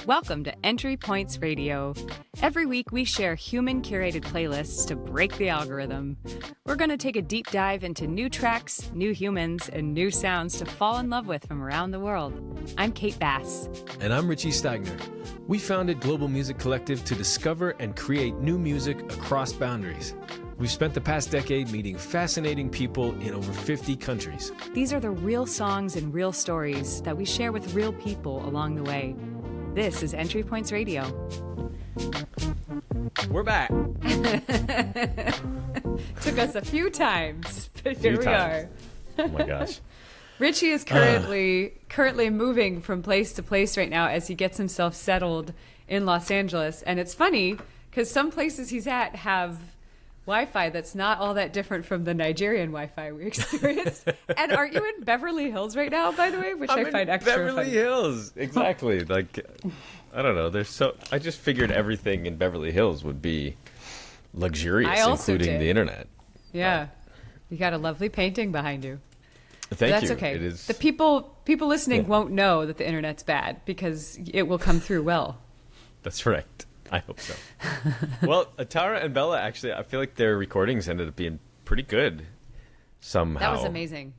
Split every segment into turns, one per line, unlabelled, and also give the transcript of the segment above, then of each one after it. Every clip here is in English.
Welcome to Entry Points Radio. Every week we share human-curated playlists to break the algorithm. We're going to take a deep dive into new tracks, new humans, and new sounds to fall in love with from around the world. I'm Kate Bass.
And I'm Richie Stagner. We founded Global Music Collective to discover and create new music across boundaries. We've spent the past decade meeting fascinating people in over 50 countries.
These are the real songs and real stories that we share with real people along the way. This is Entry Points Radio.
We're back.
Took us a few times, but here we are.
Oh my gosh.
Richie is currently moving from place to place right now as he gets himself settled in Los Angeles. And it's funny because some places he's at have Wi-Fi that's not all that different from the Nigerian Wi-Fi we experienced. And aren't you in Beverly Hills right now, by the way? Which I find extra
Beverly
funny.
Hills, exactly. Like, I don't know. I just figured everything in Beverly Hills would be luxurious, including the internet.
Yeah, you got a lovely painting behind you.
Thank you.
That's okay.
It is.
The people listening won't know that the internet's bad because it will come through well.
That's right. I hope so. Well, Tara and Bella, actually, I feel like their recordings ended up being pretty good somehow.
That was amazing.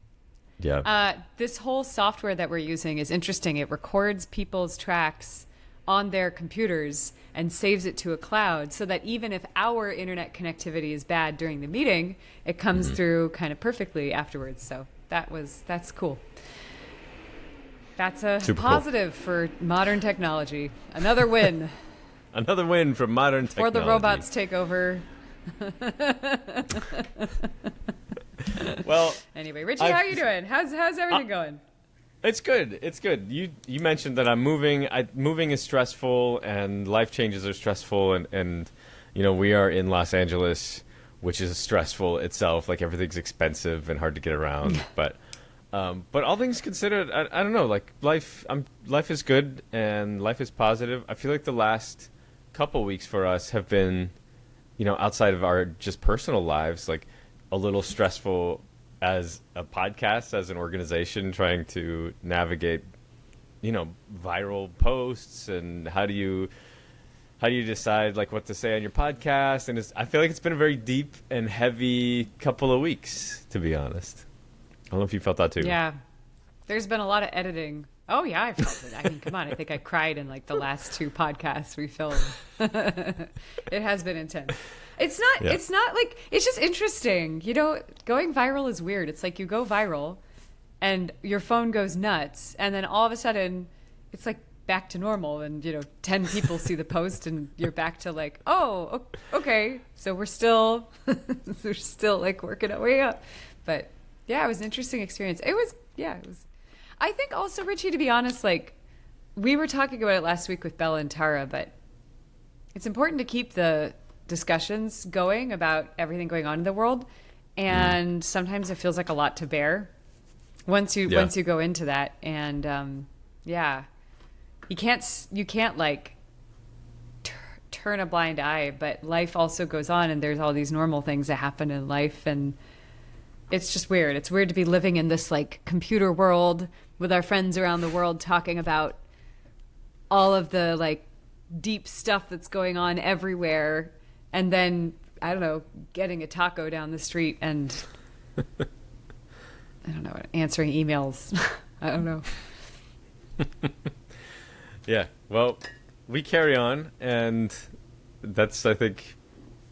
Yeah.
This whole software that we're using is interesting. It records people's tracks on their computers and saves it to a cloud so that even if our internet connectivity is bad during the meeting, it comes through kind of perfectly afterwards. So that's cool. That's a
Super
positive for modern technology. Another win.
Another win from modern technology.
Before the robots take over.
Well,
anyway, Richie, how are you doing? How's everything going?
It's good. It's good. You mentioned that I'm moving. Moving is stressful, and life changes are stressful, and we are in Los Angeles, which is stressful itself. Like everything's expensive and hard to get around. But all things considered, I don't know. Like life is good and life is positive. I feel like the last couple weeks for us have been, outside of our just personal lives, like a little stressful as a podcast, as an organization, trying to navigate, viral posts and how do you decide like what to say on your podcast. And I feel like it's been a very deep and heavy couple of weeks, to be honest. I don't know if you felt that too.
Yeah. There's been a lot of editing. Oh, yeah, I felt it. I mean, come on. I think I cried in like the last 2 podcasts we filmed. It has been intense. It's not like, it's just interesting. Going viral is weird. It's like you go viral and your phone goes nuts. And then all of a sudden it's like back to normal. And, 10 people see the post and you're back to like, oh, okay. So we're still like working our way up. But yeah, it was an interesting experience. It was. I think also, Richie, to be honest, like we were talking about it last week with Bella and Tara, but it's important to keep the discussions going about everything going on in the world. And sometimes it feels like a lot to bear once you go into that. And you can't like turn a blind eye, but life also goes on and there's all these normal things that happen in life. And it's just weird. It's weird to be living in this like computer world with our friends around the world talking about all of the like deep stuff that's going on everywhere. And then, I don't know, getting a taco down the street and, I don't know, answering emails. I don't know.
Yeah. Well, we carry on. And that's, I think,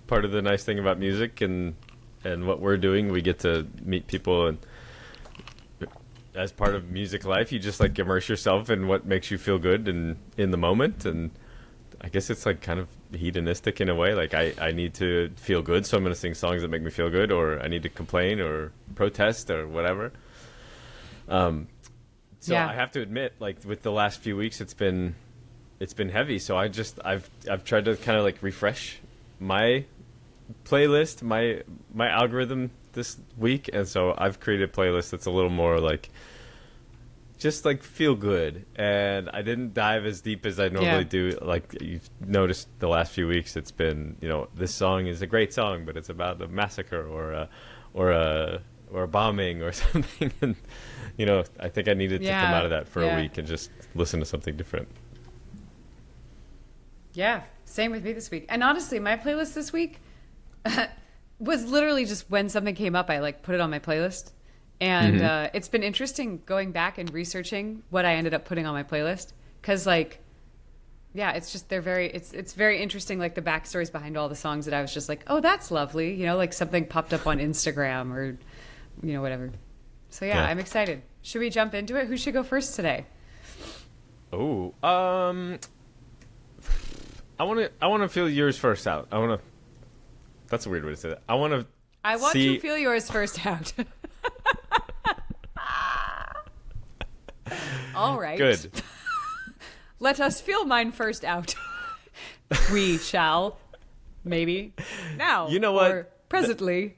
part of the nice thing about music and what we're doing. We get to meet people, and as part of music life, you just like immerse yourself in what makes you feel good and in the moment. And I guess it's like kind of hedonistic in a way. Like I need to feel good, so I'm going to sing songs that make me feel good, or I need to complain or protest or whatever. I have to admit, like with the last few weeks, it's been heavy. So I've tried to kind of like refresh my playlist, my algorithm this week, and so I've created a playlist that's a little more like just like feel good, and I didn't dive as deep as I normally do. Like you've noticed the last few weeks, it's been, this song is a great song, but it's about a massacre or a bombing or something, I think I needed to come out of that for a week and just listen to something different.
Yeah, same with me this week. And honestly, my playlist this week was literally just when something came up, I like put it on my playlist. And it's been interesting going back and researching what I ended up putting on my playlist. Because it's just it's very interesting, like the backstories behind all the songs that I was just like, oh, that's lovely. Like something popped up on Instagram or, whatever. So yeah, I'm excited. Should we jump into it? Who should go first today?
Oh, I want to feel yours first out. That's a weird way to say that. I want
to feel yours first out. All right.
Good.
Let us feel mine first out. We shall. Maybe. Now.
You know what?
Or presently.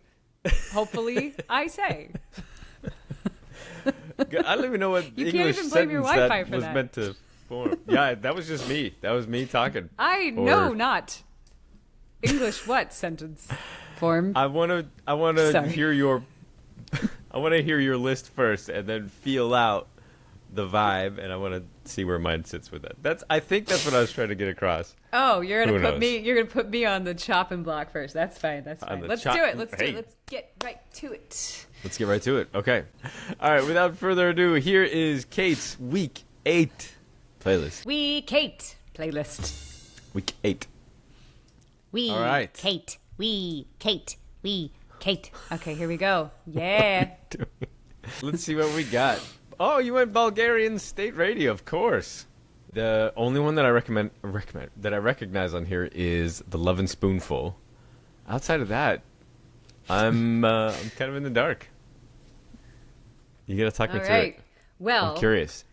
Hopefully, I say.
I don't even know what
you
English
can't even blame your Wi-Fi
that
for
was
that.
meant to form. Yeah, that was just me. That was me talking.
No, not. English what sentence form?
I want to hear your I want to hear your list first and then feel out the vibe, and I want to see where mine sits with that. I think that's what I was trying to get across.
Oh, you're gonna put me on the chopping block first. That's fine. Let's do it. Let's get right to it.
Let's get right to it. Okay. All right, without further ado, here is Kate's Week 8 playlist.
Week 8 playlist.
Week 8.
All right. Kate. Okay, here we go. Yeah.
Let's see what we got. Oh, you went Bulgarian State Radio, of course. The only one that I recognize on here is the Love and Spoonful. Outside of that, I'm kind of in the dark. You gotta talk me through it.
Well,
I'm curious.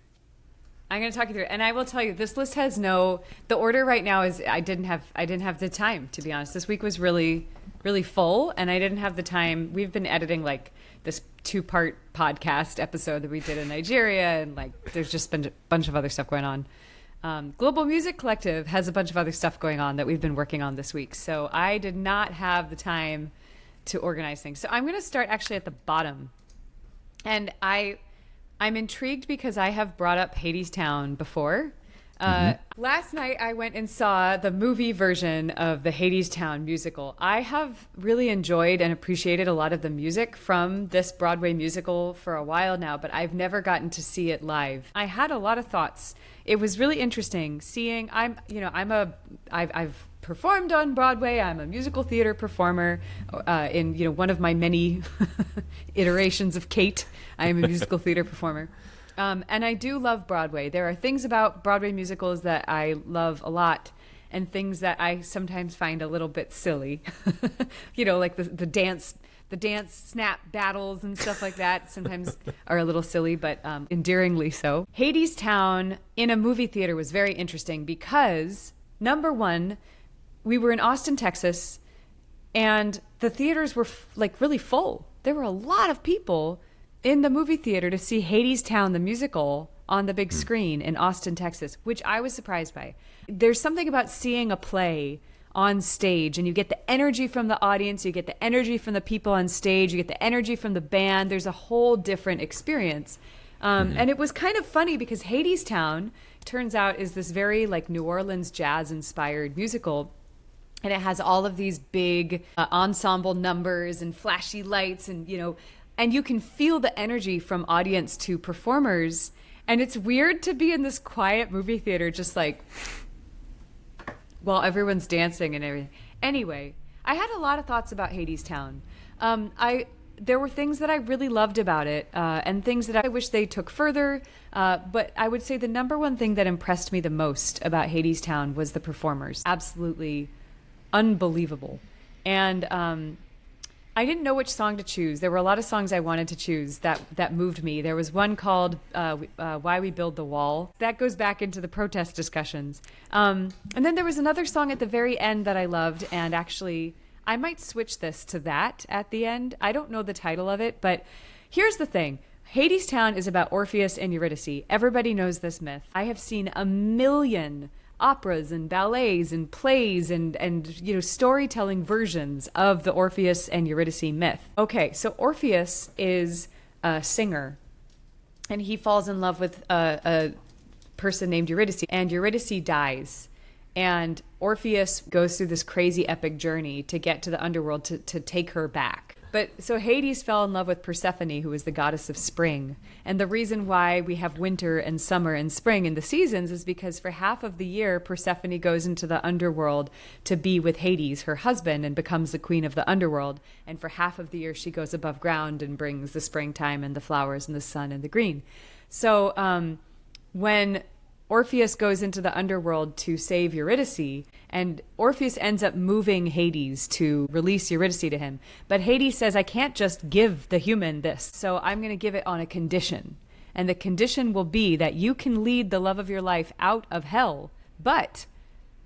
I'm going to talk you through it, and I will tell you, this list has the order right now is I didn't have the time, to be honest. This week was really, really full, and I didn't have the time. We've been editing like this 2-part podcast episode that we did in Nigeria, and like there's just been a bunch of other stuff going on. Global Music Collective has a bunch of other stuff going on that we've been working on this week, so I did not have the time to organize things. So I'm going to start actually at the bottom, and I'm intrigued because I have brought up Hadestown before. Last night I went and saw the movie version of the Hadestown musical. I have really enjoyed and appreciated a lot of the music from this Broadway musical for a while now, but I've never gotten to see it live. I had a lot of thoughts. It was really interesting seeing. I've performed on Broadway. I'm a musical theater performer in one of my many iterations of Kate. I am a musical theater performer. And I do love Broadway. There are things about Broadway musicals that I love a lot, and things that I sometimes find a little bit silly. Like the dance snap battles and stuff like that sometimes are a little silly, but endearingly so. Hadestown in a movie theater was very interesting because, number one, we were in Austin, Texas, and the theaters were really full. There were a lot of people in the movie theater to see Hadestown the musical on the big screen in Austin, Texas, which I was surprised by. There's something about seeing a play on stage, and you get the energy from the audience, you get the energy from the people on stage, you get the energy from the band. There's a whole different experience. And it was kind of funny because Hadestown, turns out, is this very New Orleans jazz-inspired musical. And it has all of these big ensemble numbers and flashy lights, and and you can feel the energy from audience to performers. And it's weird to be in this quiet movie theater just while everyone's dancing and everything. Anyway, I had a lot of thoughts about Hadestown. There were things that I really loved about it, and things that I wish they took further. But I would say the number one thing that impressed me the most about Hadestown was the performers. Absolutely unbelievable. And I didn't know which song to choose. There were a lot of songs I wanted to choose that moved me. There was one called Why We Build the Wall. That goes back into the protest discussions. And then there was another song at the very end that I loved, and actually I might switch this to that at the end. I don't know the title of it, but here's the thing. Hadestown is about Orpheus and Eurydice. Everybody knows this myth. I have seen a million operas and ballets and plays and storytelling versions of the Orpheus and Eurydice myth. Okay, so Orpheus is a singer, and he falls in love with a person named Eurydice, and Eurydice dies. And Orpheus goes through this crazy epic journey to get to the underworld to take her back. But so Hades fell in love with Persephone, who is the goddess of spring. And the reason why we have winter and summer and spring in the seasons is because for half of the year, Persephone goes into the underworld to be with Hades, her husband, and becomes the queen of the underworld. And for half of the year, she goes above ground and brings the springtime and the flowers and the sun and the green. So when Orpheus goes into the underworld to save Eurydice, and Orpheus ends up moving Hades to release Eurydice to him. But Hades says, I can't just give the human this, so I'm going to give it on a condition. And the condition will be that you can lead the love of your life out of hell, but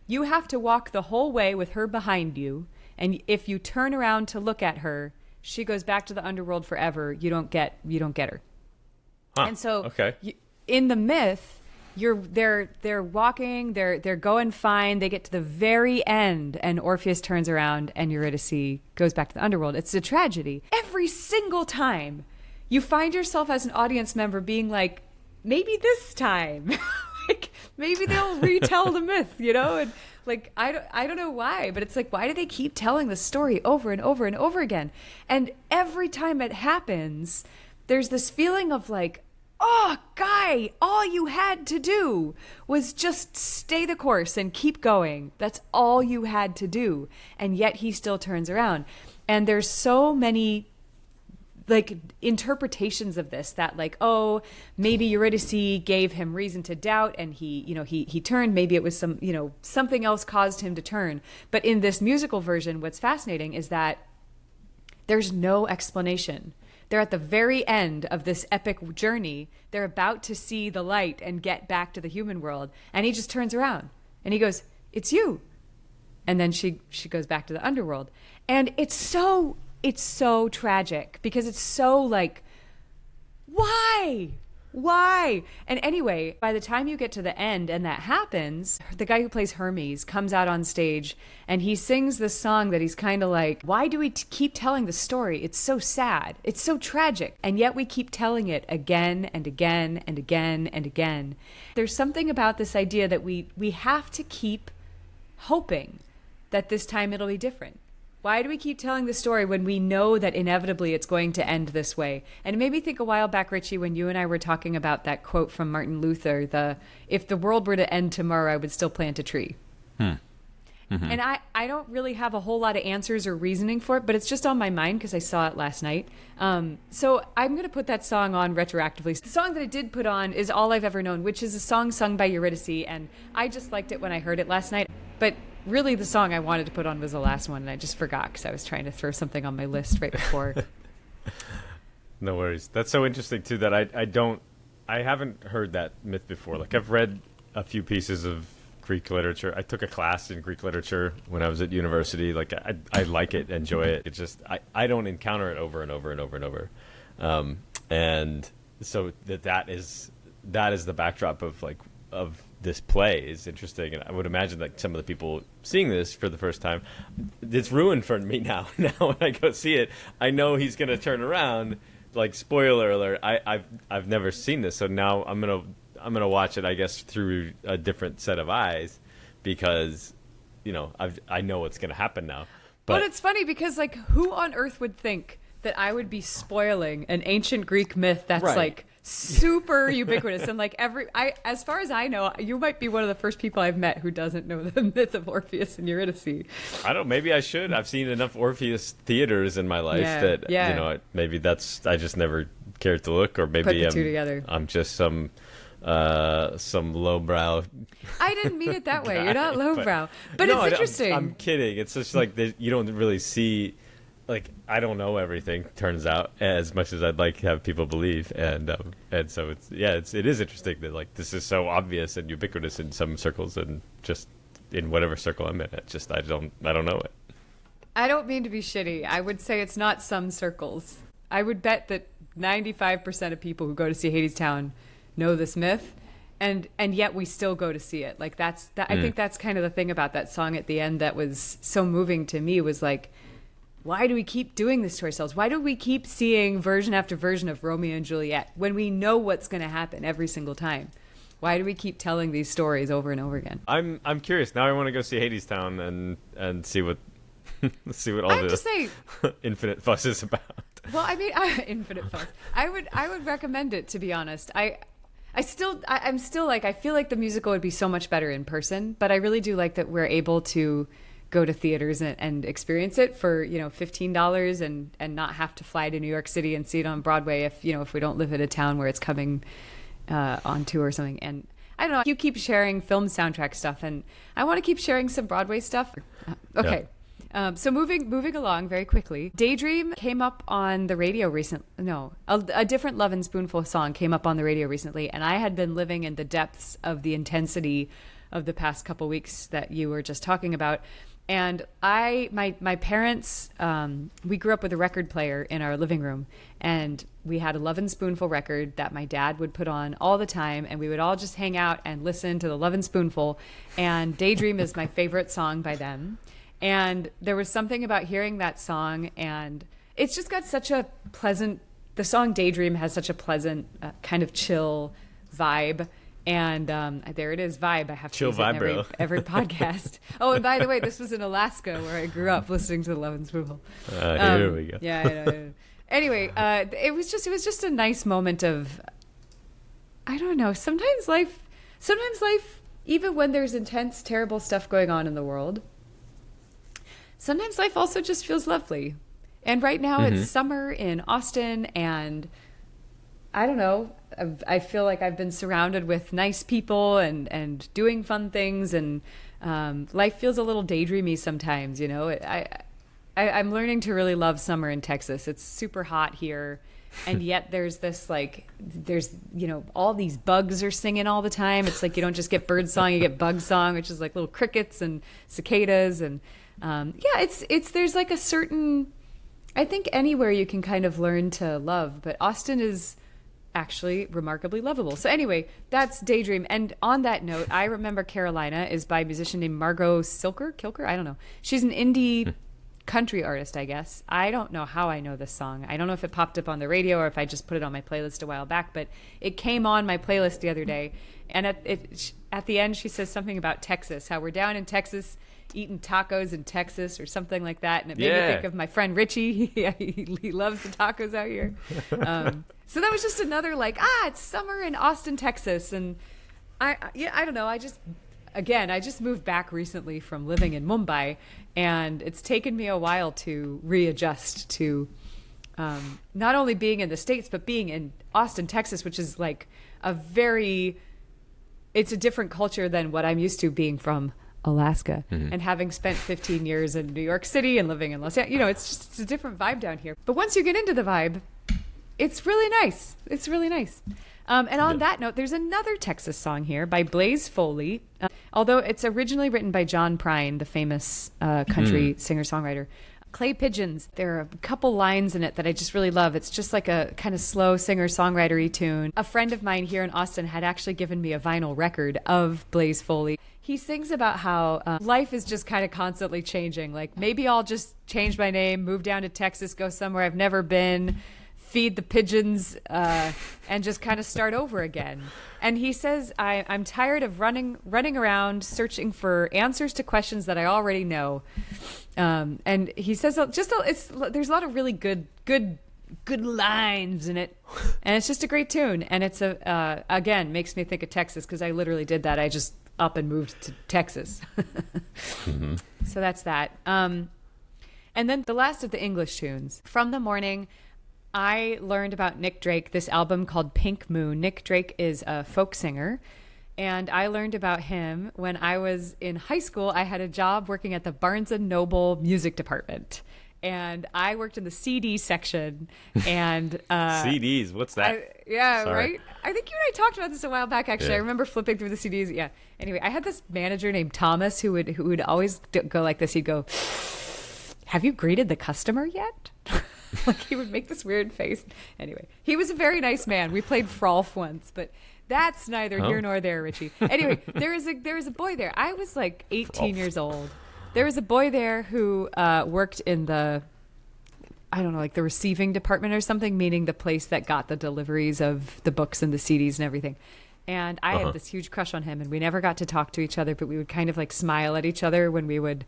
you have to walk the whole way with her behind you, and if you turn around to look at her, she goes back to the underworld forever. You don't get her.
Huh.
And so
okay.
In the myth, they're walking, they're going fine. They get to the very end, and Orpheus turns around, and Eurydice goes back to the underworld. It's a tragedy. Every single time, you find yourself as an audience member being like, maybe this time, like maybe they'll retell the myth, you know? And like I don't know why, but it's like, why do they keep telling the story over and over and over again? And every time it happens, there's this feeling of like, oh, guy, all you had to do was just stay the course and keep going. That's all you had to do. And yet he still turns around. And there's so many like interpretations of this that like, oh, maybe Eurydice gave him reason to doubt and he turned. Maybe it was something else caused him to turn. But in this musical version, what's fascinating is that there's no explanation. They're at the very end of this epic journey. They're about to see the light and get back to the human world. And he just turns around and he goes, it's you. And then she goes back to the underworld. And it's so tragic because it's so like, why? And anyway, by the time you get to the end and that happens, the guy who plays Hermes comes out on stage and he sings this song that he's kind of like, why do we keep telling the story? It's so sad. It's so tragic. And yet we keep telling it again and again and again and again. There's something about this idea that we have to keep hoping that this time it'll be different. Why do we keep telling the story when we know that inevitably it's going to end this way? And it made me think a while back, Richie, when you and I were talking about that quote from Martin Luther, if the world were to end tomorrow, I would still plant a tree. Mm-hmm. And I don't really have a whole lot of answers or reasoning for it, but it's just on my mind because I saw it last night. So I'm going to put that song on retroactively. The song that I did put on is All I've Ever Known, which is a song sung by Eurydice, and I just liked it when I heard it last night. But really, the song I wanted to put on was the last one, and I just forgot because I was trying to throw something on my list right before.
No worries. That's so interesting, too, that I haven't heard that myth before. Like, I've read a few pieces of Greek literature. I took a class in Greek literature when I was at university. Like, I like it, enjoy it. It's just, I don't encounter it over and over and over and over. And so that is the backdrop of this play is interesting, and I would imagine that some of the people seeing this for the first time, it's ruined for me now. Now when I go see it, I know he's going to turn around. Like, spoiler alert, I've never seen this, so now I'm gonna watch it, I guess, through a different set of eyes because I know what's going to happen now.
But it's funny because like, who on earth would think that I would be spoiling an ancient Greek myth that's right. Like super ubiquitous and like as far as I know, you might be one of the first people I've met who doesn't know the myth of Orpheus and Eurydice.
I don't. Maybe I should. I've seen enough Orpheus theaters in my life that maybe I just never cared to look, or maybe
put the two together.
I'm just some lowbrow.
I didn't mean it that way. You're not lowbrow, but no, it's interesting.
I'm kidding. It's just like you don't really see. Like, I don't know everything, turns out, as much as I'd like to have people believe, and so it is interesting that like this is so obvious and ubiquitous in some circles, and just in whatever circle I'm in, it just I don't know it.
I don't mean to be shitty. I would say it's not some circles. I would bet that 95% of people who go to see Hadestown know this myth, and yet we still go to see it. Like I think that's kind of the thing about that song at the end that was so moving to me was like, why do we keep doing this to ourselves? Why do we keep seeing version after version of Romeo and Juliet when we know what's going to happen every single time? Why do we keep telling these stories over and over again?
I'm curious now. I want to go see Hadestown and see what see what all this infinite fuss is about.
Well, I mean, infinite fuss. I would recommend it, to be honest. I'm still like, I feel like the musical would be so much better in person, but I really do like that we're able to go to theaters and experience it for, $15 and not have to fly to New York City and see it on Broadway if we don't live in a town where it's coming on tour or something. And I don't know, you keep sharing film soundtrack stuff, and I want to keep sharing some Broadway stuff. Okay. Yeah. So moving along very quickly, Daydream came up on the radio recently. No, a different Love and Spoonful song came up on the radio recently, and I had been living in the depths of the intensity of the past couple weeks that you were just talking about. And my parents, we grew up with a record player in our living room, and we had a Love and Spoonful record that my dad would put on all the time, and we would all just hang out and listen to the Love and Spoonful. And Daydream is my favorite song by them. And there was something about hearing that song, and it's just got such a pleasant, the song Daydream has such a pleasant kind of chill vibe. And there it is, vibe. I have to use it in every podcast. Oh, and by the way, this was in Alaska where I grew up listening to the Love and Spoonful.
Here we go.
Yeah, I know. Anyway, it was just a nice moment of, I don't know, sometimes life, even when there's intense, terrible stuff going on in the world, sometimes life also just feels lovely. And right now it's summer in Austin, and I don't know, I feel like I've been surrounded with nice people and doing fun things, and life feels a little daydreamy sometimes, I'm learning to really love summer in Texas. It's super hot here, and yet there's this all these bugs are singing all the time. It's like you don't just get bird song, you get bug song, which is like little crickets and cicadas, and there's like a certain, I think anywhere you can kind of learn to love, but Austin is actually remarkably lovable. So anyway, that's Daydream. And on that note, I Remember Carolina is by a musician named Margot Kilker? I don't know. She's an indie country artist, I guess. I don't know how I know this song. I don't know if it popped up on the radio or if I just put it on my playlist a while back, but it came on my playlist the other day. And at the end, she says something about Texas, how we're down in Texas eating tacos in Texas or something like that. And it made me think of my friend Richie. He loves the tacos out here. So that was just another it's summer in Austin, Texas. And I don't know. I just moved back recently from living in Mumbai, and it's taken me a while to readjust to not only being in the States, but being in Austin, Texas, which is like it's a different culture than what I'm used to being from Alaska, and having spent 15 years in New York City and living in Los Angeles, it's a different vibe down here. But once you get into the vibe, it's really nice. It's really nice. And on that note, there's another Texas song here by Blaze Foley, although it's originally written by John Prine, the famous country singer-songwriter. Clay Pigeons, there are a couple lines in it that I just really love. It's just like a kind of slow singer-songwriter-y tune. A friend of mine here in Austin had actually given me a vinyl record of Blaze Foley. He sings about how life is just kind of constantly changing. Like, maybe I'll just change my name, move down to Texas, go somewhere I've never been, feed the pigeons, and just kind of start over again. And he says, I'm tired of running around searching for answers to questions that I already know. And he says there's a lot of really good lines in it, and it's just a great tune. And it's again makes me think of Texas, because I literally did that. I just up and moved to Texas. So that's that. And then the last of the English tunes from the morning. I learned about Nick Drake, this album called Pink Moon. Nick Drake is a folk singer, and I learned about him when I was in high school. I had a job working at the Barnes & Noble music department, and I worked in the CD section. And
CDs, what's that?
Right? I think you and I talked about this a while back, actually. Yeah. I remember flipping through the CDs. Yeah. Anyway, I had this manager named Thomas who would always go like this. He'd go, "Have you greeted the customer yet?" Like, he would make this weird face. Anyway, he was a very nice man. We played Frolf once, but that's neither here nor there, Richie. Anyway, there was a boy there. I was like 18 years old. There was a boy there who worked in the I don't know, like the receiving department or something, meaning the place that got the deliveries of the books and the CDs and everything. And I had this huge crush on him, and we never got to talk to each other, but we would kind of like smile at each other when we would,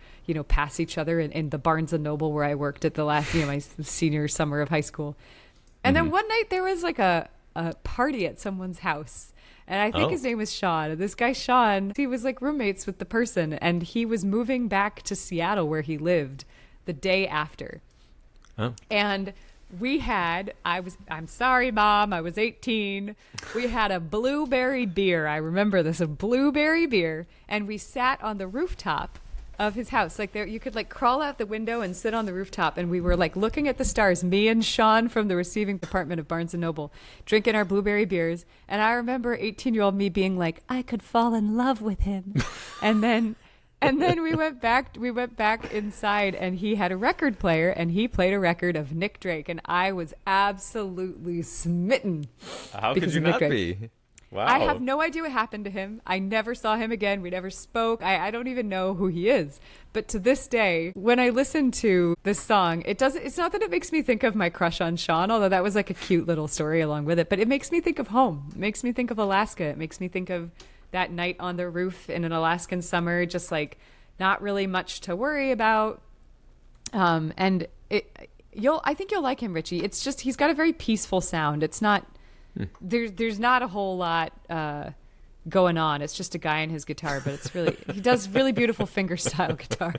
pass each other in the Barnes and Noble where I worked at the last, my senior summer of high school. And then one night there was like a party at someone's house. And I think his name was Sean. And this guy, Sean, he was like roommates with the person, and he was moving back to Seattle where he lived the day after. Oh. And I'm sorry, Mom, I was 18. We had a blueberry beer. I remember this, a blueberry beer. And we sat on the rooftop of his house. Like there, you could like crawl out the window and sit on the rooftop. And we were like looking at the stars, me and Sean from the receiving department of Barnes and Noble, drinking our blueberry beers. And I remember 18-year-old me being like, I could fall in love with him. And then we went back inside, and he had a record player, and he played a record of Nick Drake, and I was absolutely smitten.
How could you not be? Wow.
I have no idea what happened to him. I never saw him again. We never spoke. I don't even know who he is. But to this day, when I listen to this song, it's not that it makes me think of my crush on Sean, although that was like a cute little story along with it, but it makes me think of home. It makes me think of Alaska. It makes me think of that night on the roof in an Alaskan summer, just like not really much to worry about. And I think you'll like him, Richie. It's just, he's got a very peaceful sound. It's not, there's not a whole lot going on. It's just a guy and his guitar, but he does really beautiful fingerstyle guitar.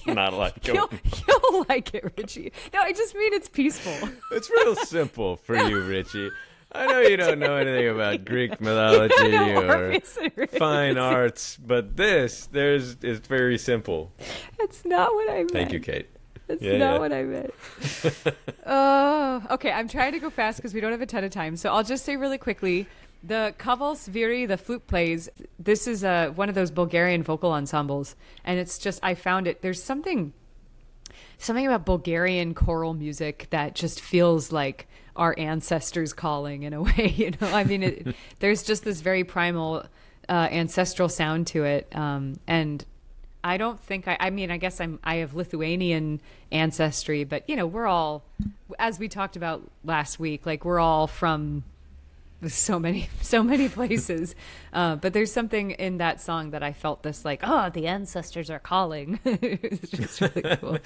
Not a lot going on.
You'll like it, Richie. No, I just mean it's peaceful.
It's real simple for you, Richie. I know you don't know anything about Greek mythology or fine arts, but it's very simple.
That's not what I meant.
Thank you, Kate.
That's not what I meant. Okay, I'm trying to go fast because we don't have a ton of time. So I'll just say really quickly, the Kaval Sviri, the flute plays, this is one of those Bulgarian vocal ensembles. And it's just, I found it, there's something about Bulgarian choral music that just feels like our ancestors calling in a way, I mean, there's just this very primal ancestral sound to it. And I don't think, I guess I have Lithuanian ancestry, but we're all, as we talked about last week, like we're all from so many places. But there's something in that song that I felt this like, oh, the ancestors are calling. It's just really cool.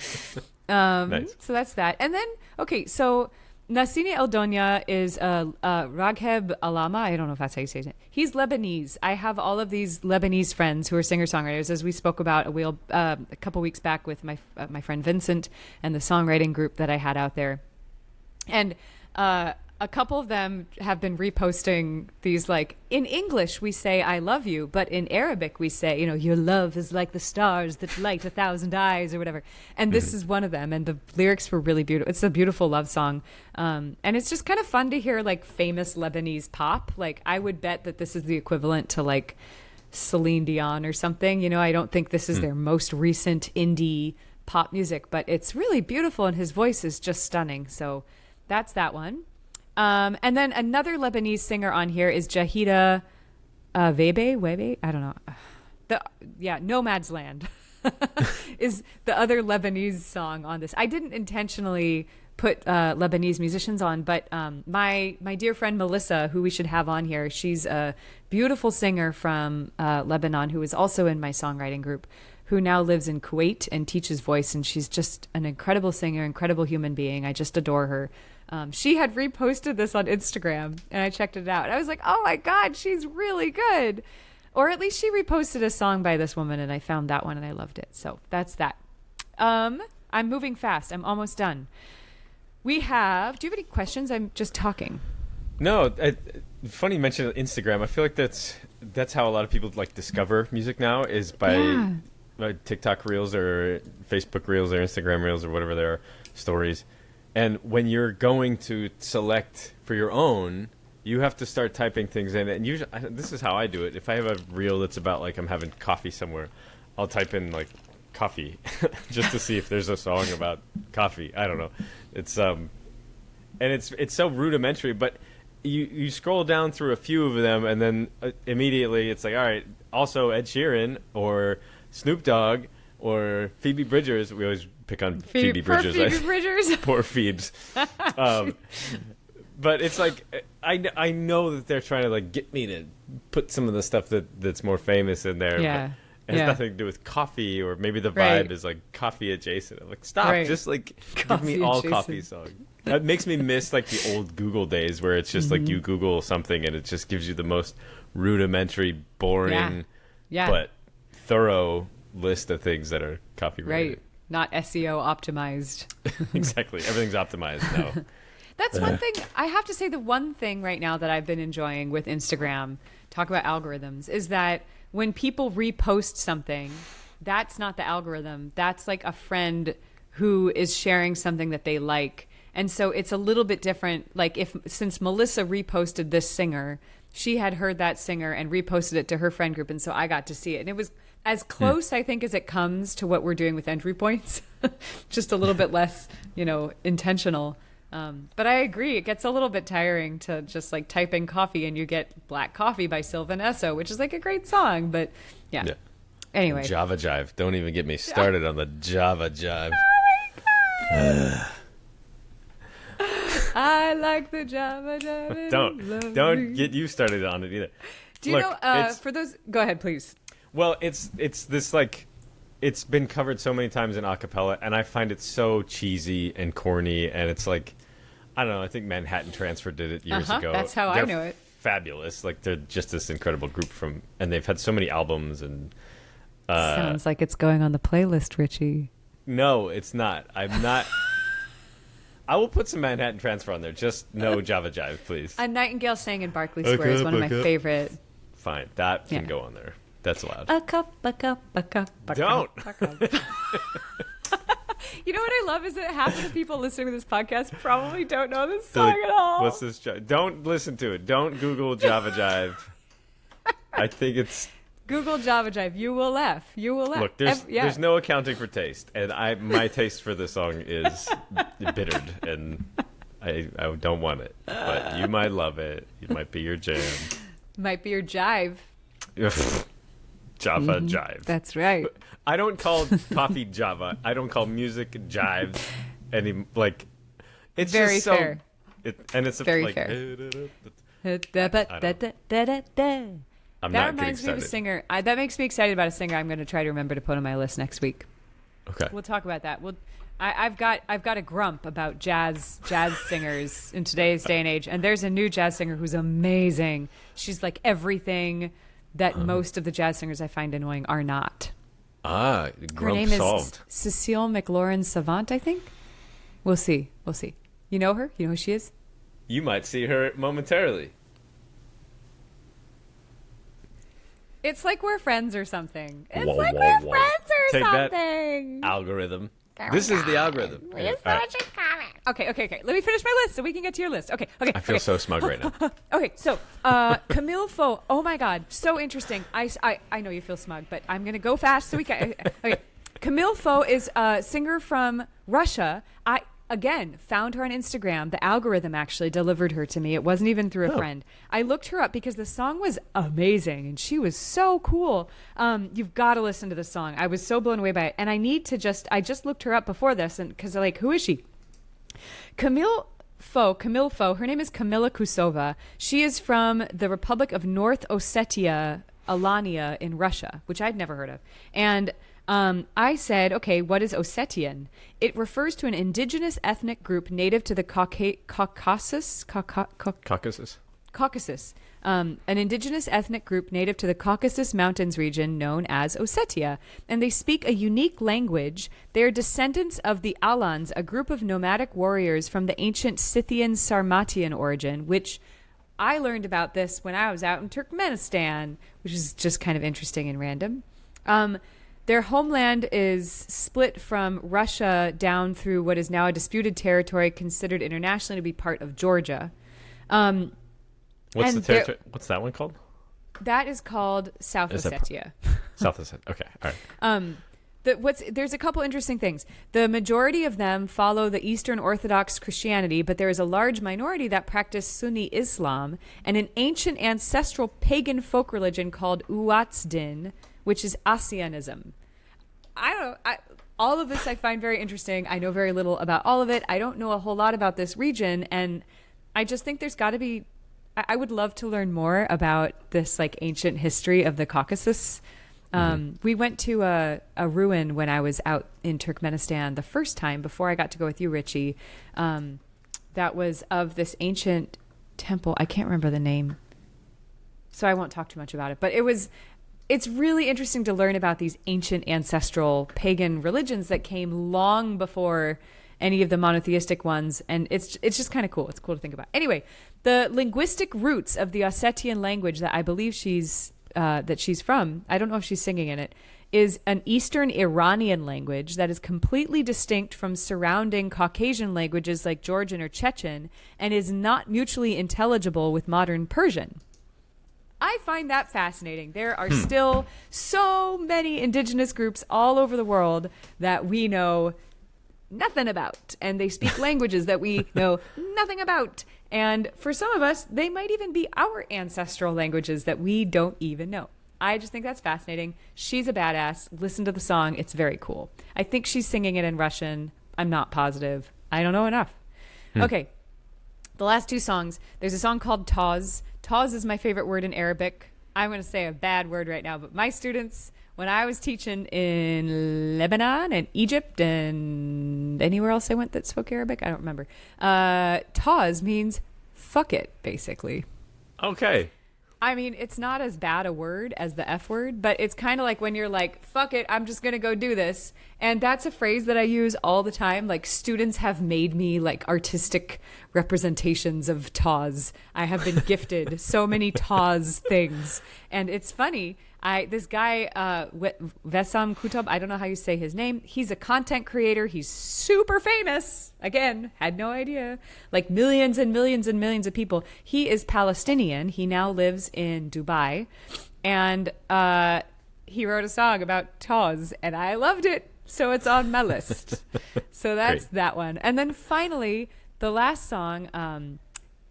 Nice. So that's that. And then, okay, so Nassini Eldonia is Ragheb Alama. I don't know if that's how you say it. He's Lebanese. I have all of these Lebanese friends who are singer-songwriters, as we spoke about a couple weeks back with my friend Vincent and the songwriting group that I had out there. And a couple of them have been reposting these, like, in English we say I love you, but in Arabic we say, your love is like the stars that light 1,000 eyes or whatever. And this is one of them, and the lyrics were really beautiful. It's a beautiful love song. And it's just kind of fun to hear like famous Lebanese pop. Like I would bet that this is the equivalent to like Celine Dion or something. I don't think this is their most recent indie pop music, but it's really beautiful and his voice is just stunning. So that's that one. And then another Lebanese singer on here is Jahida Webe. I don't know. Nomad's Land is the other Lebanese song on this. I didn't intentionally put Lebanese musicians on, but my dear friend Melissa, who we should have on here, she's a beautiful singer from Lebanon who is also in my songwriting group, who now lives in Kuwait and teaches voice, and she's just an incredible singer, incredible human being. I just adore her. She had reposted this on Instagram, and I checked it out. And I was like, oh my God, she's really good. Or at least she reposted a song by this woman, and I found that one, and I loved it. So that's that. I'm moving fast. I'm almost done. Do you have any questions? I'm just talking.
No, funny you mentioned Instagram. I feel like that's how a lot of people like discover music now is by TikTok reels or Facebook reels or Instagram reels or whatever their stories. And when you're going to select for your own, you have to start typing things in. And usually, this is how I do it. If I have a reel that's about like I'm having coffee somewhere, I'll type in like coffee just to see if there's a song about coffee. I don't know. It's and it's so rudimentary, but you scroll down through a few of them, and then immediately it's like, all right, also Ed Sheeran or Snoop Dogg or Phoebe Bridgers. We always pick on Phoebe Bridgers.
Phoebe Bridgers.
Poor Phoebes. But it's like I know that they're trying to like get me to put some of the stuff that's more famous in there.
Yeah.
But it has nothing to do with coffee, or maybe the vibe is like coffee adjacent. I'm like, stop, just like give me all coffee songs. That makes me miss like the old Google days where it's just like you Google something and it just gives you the most rudimentary, boring, but thorough list of things that are coffee related.
Right. Not SEO optimized.
Exactly. Everything's optimized now.
That's one thing. I have to say, the one thing right now that I've been enjoying with Instagram, talk about algorithms, is that when people repost something, that's not the algorithm. That's like a friend who is sharing something that they like. And so it's a little bit different. Like since Melissa reposted this singer, she had heard that singer and reposted it to her friend group. And so I got to see it. And it was as close, I think, as it comes to what we're doing with entry points. Just a little bit less, intentional. But I agree. It gets a little bit tiring to just like type in coffee and you get Black Coffee by Sylvan Esso, which is like a great song. But yeah. Anyway.
Java Jive. Don't even get me started on the Java Jive.
I like the Java Jive.
Don't get you started on it either.
Do you know, for those, go ahead, please.
Well, it's this like, it's been covered so many times in a cappella, and I find it so cheesy and corny, and it's like, I don't know, I think Manhattan Transfer did it years ago.
That's how I know it.
Fabulous. Like, they're just this incredible group and they've had so many albums and...
Sounds like it's going on the playlist, Richie.
No, it's not. I'm not... I will put some Manhattan Transfer on there. Just no Java Jive, please.
A Nightingale Sang in Berkeley Square is one of my favorite.
Fine. That can go on there. That's allowed.
A cup.
Don't.
You know what I love is that half of the people listening to this podcast probably don't know this song at all.
What's this? Don't listen to it. Don't Google Java Jive. I think it's...
Google Java Jive. You will laugh.
Look, there's no accounting for taste, and my taste for the song is bittered, and I don't want it. But you might love it. It might be your jam.
Might be your jive.
Java Jive.
That's right.
I don't call coffee Java. I don't call music jive. It's
very
just so
fair.
And it's
very
like,
fair.
I'm
that
not
reminds me of a
excited.
singer. That makes me excited about a singer. I'm going to try to remember to put on my list next week.
Okay.
We'll talk about that. I've got a grump about jazz singers in today's day and age, and there's a new jazz singer who's amazing. She's like everything that most of the jazz singers I find annoying are not.
Grump
Her name
solved.
is Cecile McLaurin Savant, I think. We'll see. You know her? You know who she is?
You might see her momentarily.
It's like we're friends or something. It's
Whoa,
like
whoa,
we're
whoa.
friends or
Take that,
something.
algorithm. This is the algorithm.
Okay. Let me finish my list so we can get to your list. Okay.
I feel so smug right now.
Okay, so Camille Faux. Oh my God, so interesting. I know you feel smug, but I'm gonna go fast so we can. Okay, Camille Faux is a singer from Russia. I again found her on Instagram. The algorithm actually delivered her to me. It wasn't even through a friend. I looked her up because the song was amazing and she was so cool. You've got to listen to the song. I was so blown away by it, and I just looked her up before this, and because who is she? Camille Faux. Her name is Kamila Kusova. She is from the Republic of North Ossetia, Alania in Russia, which I'd never heard of. And I said, okay, what is Ossetian? It refers to an indigenous ethnic group native to the Caucasus. An indigenous ethnic group native to the Caucasus Mountains region known as Ossetia, and they speak a unique language. They are descendants of the Alans, a group of nomadic warriors from the ancient Scythian Sarmatian origin, which I learned about this when I was out in Turkmenistan, which is just kind of interesting and random. Their homeland is split from Russia down through what is now a disputed territory considered internationally to be part of Georgia.
What's the territory? What's that one called?
That is called South Ossetia.
South Ossetia. Okay, all right.
There's a couple interesting things. The majority of them follow the Eastern Orthodox Christianity, but there is a large minority that practice Sunni Islam and an ancient ancestral pagan folk religion called Uatsdin, which is Asianism. all of this I find very interesting. I know very little about all of it. I don't know a whole lot about this region, and I just think there's got to be. I would love to learn more about this like ancient history of the Caucasus. We went to a ruin when I was out in Turkmenistan the first time before I got to go with you, Richie. That was of this ancient temple. I can't remember the name, so I won't talk too much about it. But it's really interesting to learn about these ancient ancestral pagan religions that came long before any of the monotheistic ones, and it's just kind of cool. It's cool to think about. Anyway, the linguistic roots of the Ossetian language that I believe she's from, I don't know if she's singing in it, is an Eastern Iranian language that is completely distinct from surrounding Caucasian languages like Georgian or Chechen, and is not mutually intelligible with modern Persian. I find that fascinating. There are still so many indigenous groups all over the world that we know nothing about, and they speak languages that we know nothing about. And for some of us, they might even be our ancestral languages that we don't even know. I just think that's fascinating. She's a badass. Listen to the song. It's very cool. I think she's singing it in Russian. I'm not positive. I don't know enough. Okay. The last two songs. There's a song called Taz. Taz is my favorite word in Arabic. I'm going to say a bad word right now, but my students, when I was teaching in Lebanon and Egypt and anywhere else I went that spoke Arabic, I don't remember. Taz means fuck it, basically.
Okay.
I mean, it's not as bad a word as the F word, but it's kind of like when you're like, fuck it, I'm just going to go do this. And that's a phrase that I use all the time. Like, students have made me like artistic representations of Taz. I have been gifted so many Taz things. And it's funny. This guy, Vesam Kutob, I don't know how you say his name. He's a content creator. He's super famous. Again, had no idea. Like millions and millions and millions of people. He is Palestinian. He now lives in Dubai. And he wrote a song about Taz, and I loved it. So it's on my list. So that's that one. And then finally, the last song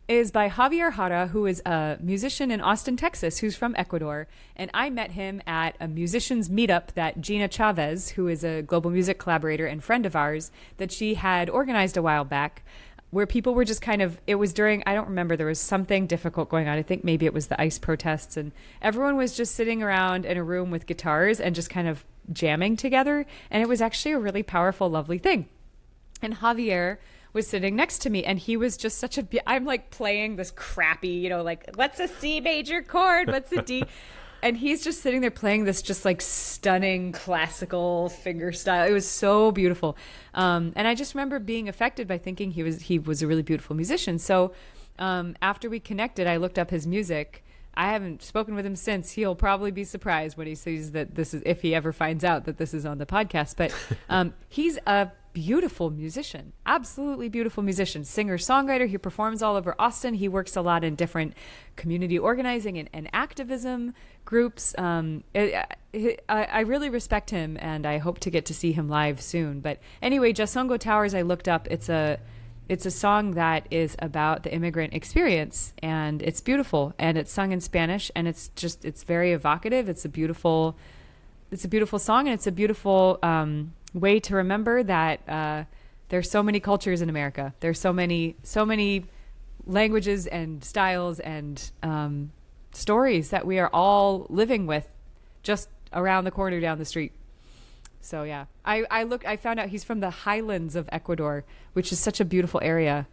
is by Javier Jara, who is a musician in Austin, Texas, who's from Ecuador. And I met him at a musicians meetup that Gina Chavez, who is a global music collaborator and friend of ours, that she had organized a while back, where people were just kind of, it was during, I don't remember, there was something difficult going on. I think maybe it was the ICE protests, and everyone was just sitting around in a room with guitars and just kind of jamming together. And it was actually a really powerful, lovely thing. And Javier was sitting next to me, and he was just such a, I'm like playing this crappy, like, what's a C major chord? What's a D? And he's just sitting there playing this just like stunning classical finger style. It was so beautiful. And I just remember being affected by thinking he was a really beautiful musician. So after we connected, I looked up his music. I haven't spoken with him since. He'll probably be surprised when he sees that this is, if he ever finds out that this is on the podcast. But he's a beautiful musician, absolutely beautiful musician, singer, songwriter. He performs all over Austin. He works a lot in different community organizing and activism groups. I really respect him, and I hope to get to see him live soon. But anyway, Jasongo Towers, I looked up. It's a song that is about the immigrant experience, and it's beautiful, and it's sung in Spanish, and it's very evocative. It's a beautiful song, and it's a beautiful way to remember that there's so many cultures in America. There's so many languages and styles and stories that we are all living with just around the corner down the street. So yeah, I found out he's from the highlands of Ecuador, which is such a beautiful area.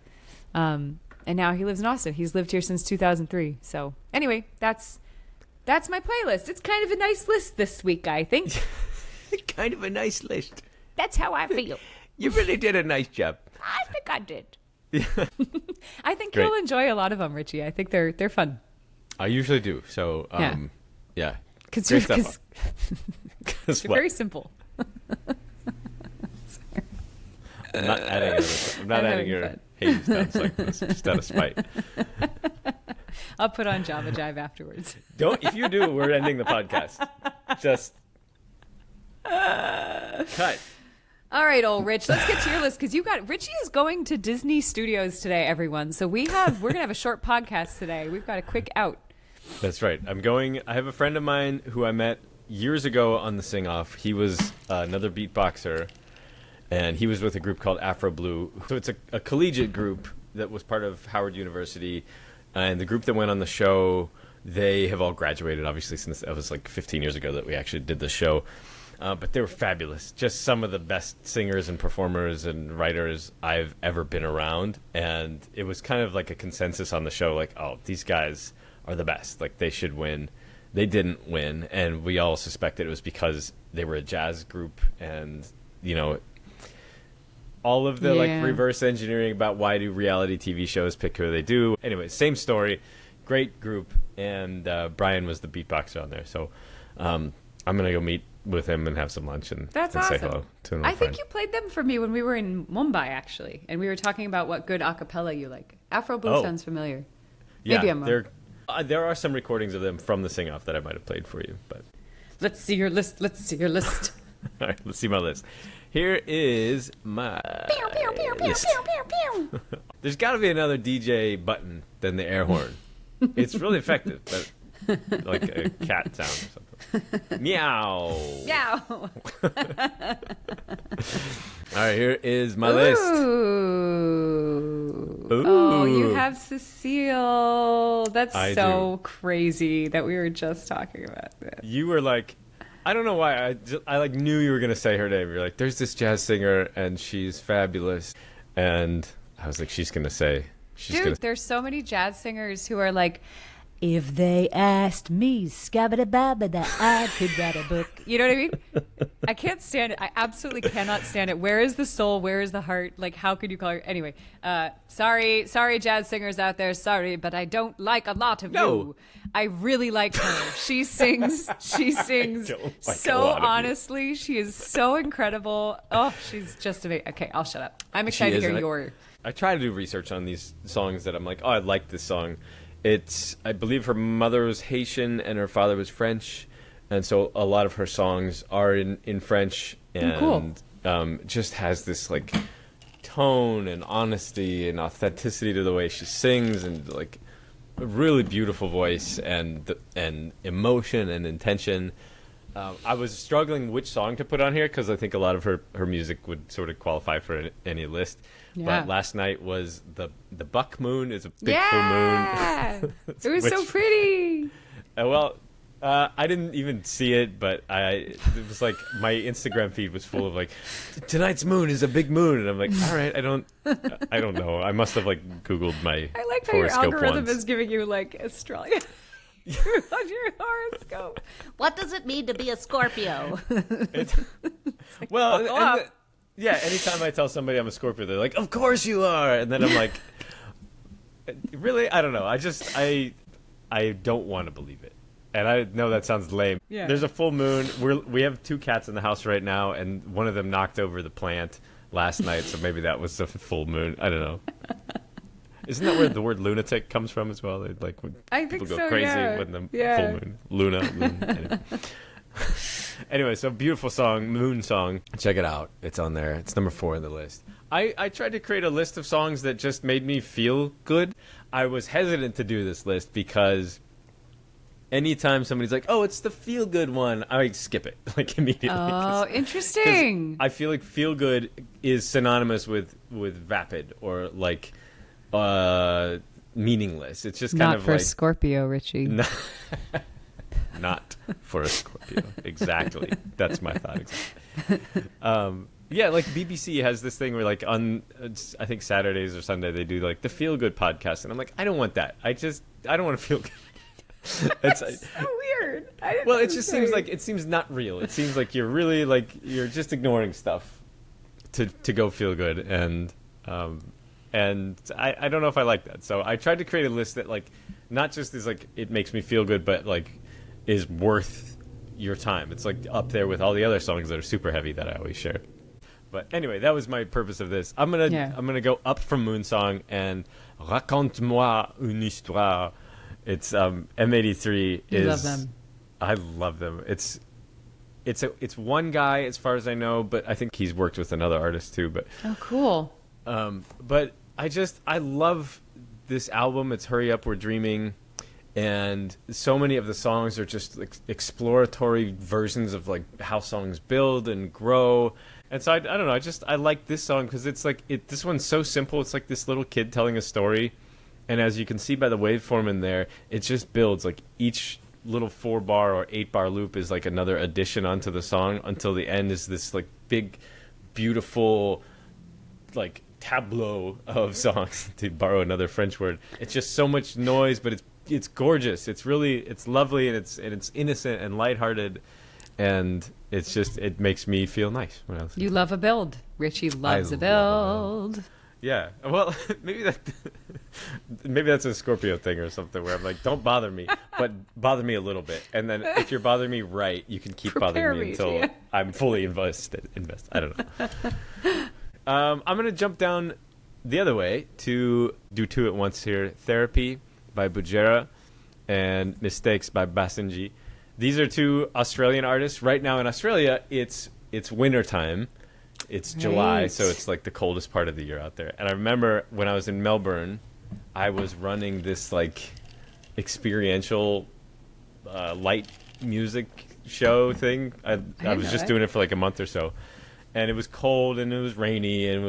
And now he lives in Austin. He's lived here since 2003. So anyway, that's my playlist. It's kind of a nice list this week, I think.
Kind of a nice list.
That's how I feel.
You really did a nice job.
I think I did. I think you'll enjoy a lot of them, Richie. I think they're fun.
I usually do. So yeah.
Because you're very simple.
I'm not adding your Hades dance like this, just out of spite.
I'll put on Java Jive afterwards.
If you do, we're ending the podcast. Just cut.
All right, old Rich, let's get to your list, because Richie is going to Disney Studios today, everyone. So we're gonna have a short podcast today. We've got a quick out.
That's right. I have a friend of mine who I met years ago on the Sing Off. He was another beatboxer, and he was with a group called Afro Blue. So it's a collegiate group that was part of Howard University, and the group that went on the show, they have all graduated, obviously, since it was like 15 years ago that we actually did the show. But they were fabulous. Just some of the best singers and performers and writers I've ever been around. And it was kind of like a consensus on the show, like, oh, these guys are the best. Like, they should win. They didn't win. And we all suspected it was because they were a jazz group. And, you know, all of the, like, reverse engineering about why do reality TV shows pick who they do. Anyway, same story. Great group. And Brian was the beatboxer on there. So I'm going to go meet with him and have some lunch and
awesome.
Say hello to him.
I think you played them for me when we were in Mumbai, actually, and we were talking about what good a cappella you like. Afro Blue sounds familiar.
Yeah,
maybe I'm wrong.
There are some recordings of them from the sing-off that I might have played for you, but
let's see your list.
All right, let's see my list. Here is my list. There's got to be another DJ button than the air horn. It's really effective, but like a cat sound or something. Meow.
Meow.
All right, here is my list.
Ooh. Oh, you have Cecile. That's so crazy that we were just talking about this.
You were like, I don't know why. I like knew you were going to say her name. You're like, there's this jazz singer and she's fabulous. And I was like, she's going to say.
There's so many jazz singers who are like, if they asked me, scabba-da-babba-da, I could write a book. You know what I mean? I can't stand it. I absolutely cannot stand it. Where is the soul? Where is the heart? Like, how could you call her? Anyway, sorry, jazz singers out there. Sorry, but I don't like a lot of you. I really like her. She sings so honestly. She is so incredible. Oh, she's just amazing. Okay, I'll shut up. I'm excited to hear your...
I try to do research on these songs that I'm like, oh, I like this song. I believe her mother was Haitian and her father was French, and so a lot of her songs are in French, and just has this like tone and honesty and authenticity to the way she sings, and like a really beautiful voice and emotion and intention. I was struggling which song to put on here because I think a lot of her music would sort of qualify for any list. Yeah. But last night was the buck moon is a big full moon.
It was so pretty.
I didn't even see it, but it was like my Instagram feed was full of like, tonight's moon is a big moon, and I'm like, all right, I don't know. I must have like Googled my.
I like how your algorithm is giving you like astrology. On your horoscope. What does it mean to be a Scorpio?
Anytime I tell somebody I'm a Scorpio, they're like, of course you are. And then I'm like, really? I don't know. I don't want to believe it. And I know that sounds lame. Yeah. There's a full moon. We have 2 cats in the house right now, and one of them knocked over the plant last night, so maybe that was the full moon. I don't know. Isn't that where the word lunatic comes from as well? Like when people go crazy when the full moon. Luna. Anyway, so beautiful song, moon song. Check it out. It's on there. It's number 4 on the list. I tried to create a list of songs that just made me feel good. I was hesitant to do this list because anytime somebody's like, oh, it's the feel good one, I skip it like immediately.
Oh, interesting.
I feel like feel good is synonymous with vapid or like meaningless. It's just kind
not
of
for
like
Scorpio, Richie.
Not for a Scorpio. Exactly. That's my thought. Exactly. Like BBC has this thing where like on I think Saturdays or Sunday they do like the feel good podcast, and I'm like, I don't want that. I don't want to feel good.
That's so weird.
It just seems not real. It seems like you're really like you're just ignoring stuff to go feel good, and I don't know if I like that. So I tried to create a list that like not just is like it makes me feel good, but like is worth your time. It's like up there with all the other songs that are super heavy that I always share. But anyway, that was my purpose of this. I'm gonna go up from Moonsong and Raconte-moi une histoire. It's M83 is.
You love them. I
love them. It's one guy as far as I know, but I think he's worked with another artist too. But
oh, cool.
But I love this album. It's Hurry Up, We're Dreaming. and so many of the songs are just like exploratory versions of like how songs build and grow. And so I don't know, I like this song because it's like this one's so simple. It's like this little kid telling a story, and as you can see by the waveform in there, it just builds. Like each little 4-bar or 8-bar loop is like another addition onto the song until the end is this like big, beautiful, like tableau of songs, to borrow another French word. It's just so much noise, but it's gorgeous. It's lovely, and it's innocent and lighthearted, and it makes me feel nice when I listen.
You love a build. Richie loves a build.
Yeah. Well, maybe that's a Scorpio thing or something where I'm like, don't bother me, but bother me a little bit. And then if you're bothering me right, you can keep bothering me until I'm fully invested. I don't know. I'm going to jump down the other way to do two at once here. Therapy by Bujera and Mistakes by Basenji. These are two Australian artists. Right now in Australia, it's winter time. It's July, so it's like the coldest part of the year out there. And I remember when I was in Melbourne, I was running this like experiential light music show thing. I was just doing it for like a month or so. And it was cold and it was rainy and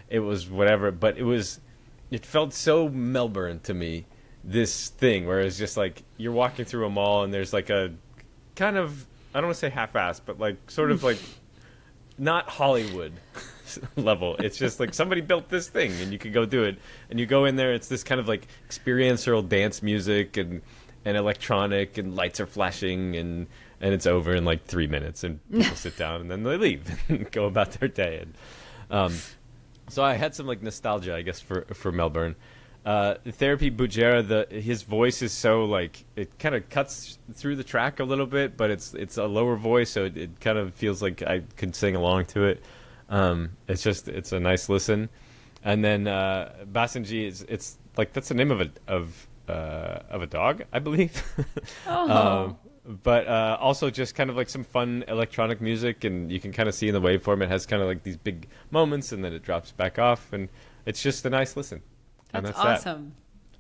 it was whatever, but it felt so Melbourne to me, this thing where it's just like you're walking through a mall and there's like a kind of, I don't want to say half-assed, but like sort of like not Hollywood level. It's just like somebody built this thing and you could go do it. And you go in there, it's this kind of like experiential dance music and electronic, and lights are flashing, and it's over in like 3 minutes, and people sit down and then they leave and go about their day. And so I had some like nostalgia, I guess, for Melbourne. Therapy Bujera, his voice is so like, it kind of cuts through the track a little bit, but it's a lower voice, so it kind of feels like I could sing along to it. It's a nice listen. And then Basenji it's like, that's the name of a dog, I believe. But also just kind of like some fun electronic music, and you can kind of see in the waveform it has kind of like these big moments and then it drops back off, and it's just a nice listen.
That's awesome.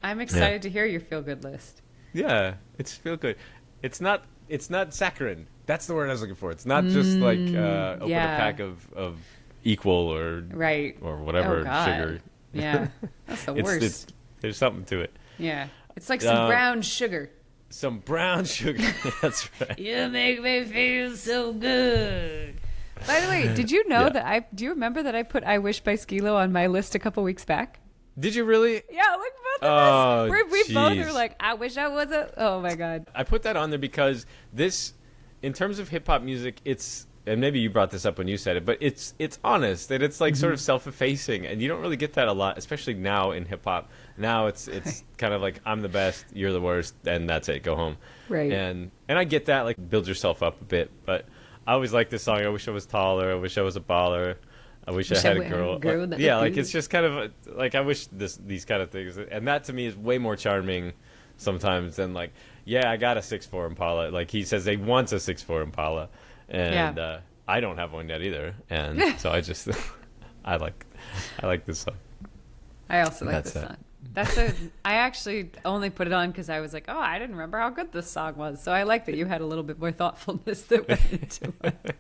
I'm excited to hear your feel-good list.
Yeah, it's feel good. It's not saccharine. That's the word I was looking for. It's not just like open a pack of equal or whatever sugar.
Yeah, that's the worst.
There's something to it.
Yeah, it's like some brown sugar.
Some brown sugar. That's right.
You make me feel so good. By the way, did you know that do you remember that I put I Wish by Skilo on my list a couple weeks back?
Did you really?
Yeah, like both of us. We both were like, I wish I was oh my God.
I put that on there because this, in terms of hip hop music, and maybe you brought this up when you said it, but it's honest, and it's like sort of self-effacing, and you don't really get that a lot, especially now in hip hop. Now it's kind of like, I'm the best, you're the worst, and that's it, go home.
Right.
And I get that, like, build yourself up a bit, but I always like this song. I wish I was taller. I wish I was a baller. I wish I had a girl. Like it's just kind of like, I wish these kind of things, and that to me is way more charming sometimes than like, I got a 6'4" Impala. Like he says he wants a 6'4" Impala, and I don't have one yet either, and so I just I like this song.
I also like this song. I actually only put it on because I was like, I didn't remember how good this song was. So I like that you had a little bit more thoughtfulness that went into it.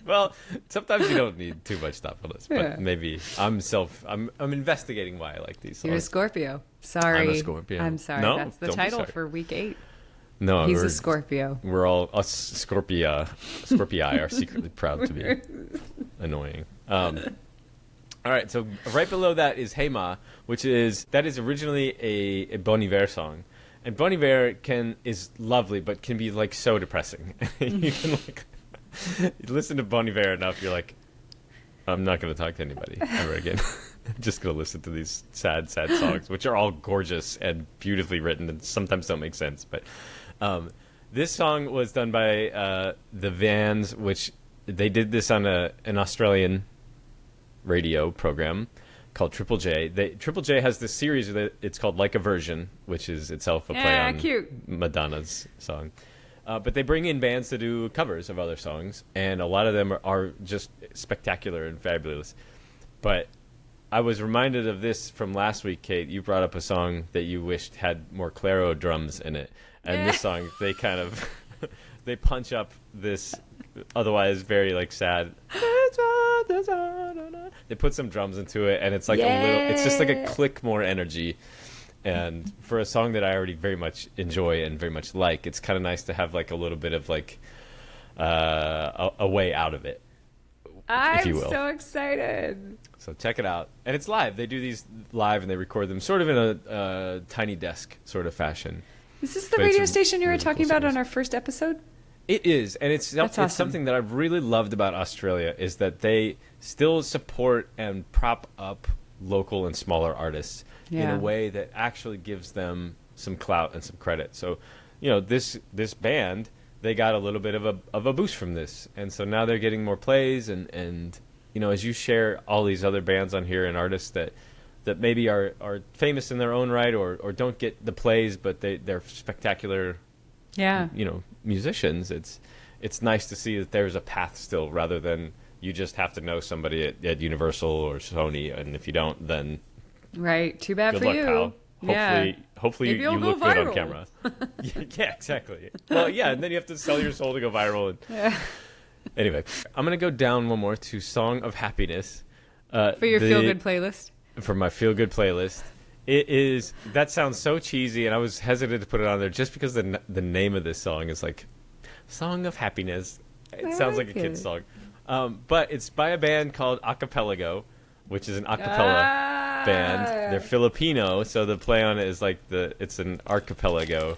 Well, sometimes you don't need too much thoughtfulness, but maybe I'm investigating why I like these songs.
You're a Scorpio. Sorry.
I'm a Scorpio.
I'm sorry.
No,
that's the title for week 8.
No,
he's a Scorpio.
We're all us Scorpii are secretly proud to be annoying. All right, so right below that is Hey Ma, that is originally a Bon Iver song, and Bon Iver is lovely, but can be like so depressing. You can like you listen to Bon Iver enough, you're like, I'm not going to talk to anybody ever again. I'm just going to listen to these sad songs, which are all gorgeous and beautifully written, and sometimes don't make sense. But this song was done by the Vans, which they did this on an Australian radio program called Triple J. Triple J has this series that it's called Like a Version, which is itself a play on
cute.
Madonna's song. But they bring in bands to do covers of other songs, and a lot of them are just spectacular and fabulous. But I was reminded of this from last week, Kate. You brought up a song that you wished had more claro drums in it. And this song, they kind of, they punch up this otherwise very like sad. They put some drums into it, and it's like it's just like a click more energy. And for a song that I already very much enjoy and very much like, it's kind of nice to have like a little bit of like a way out of it.
I'm so excited.
So check it out. And it's live. They do these live and they record them sort of in a tiny desk sort of fashion.
Is this the radio station you were talking about on our first episode?
It is. And it's something that I've really loved about Australia is that they still support and prop up local and smaller artists in a way that actually gives them some clout and some credit. So, this band, they got a little bit of a boost from this. And so now they're getting more plays and as you share all these other bands on here and artists that maybe are famous in their own right or don't get the plays, but they're spectacular musicians. It's nice to see that there's a path still rather than you just have to know somebody at Universal or Sony, and if you don't, then
too bad
good
for
luck,
you.
Pal. Hopefully you look good on camera. Yeah, exactly. Well, and then you have to sell your soul to go viral. Anyway, I'm going to go down one more to Song of Happiness.
For your feel-good playlist?
For my feel-good playlist. That sounds so cheesy, and I was hesitant to put it on there just because the name of this song is like Song of Happiness. It sounds like a kid's song. But it's by a band called Acapelago, which is an acapella band. They're Filipino, so the play on it is like it's an archipelago.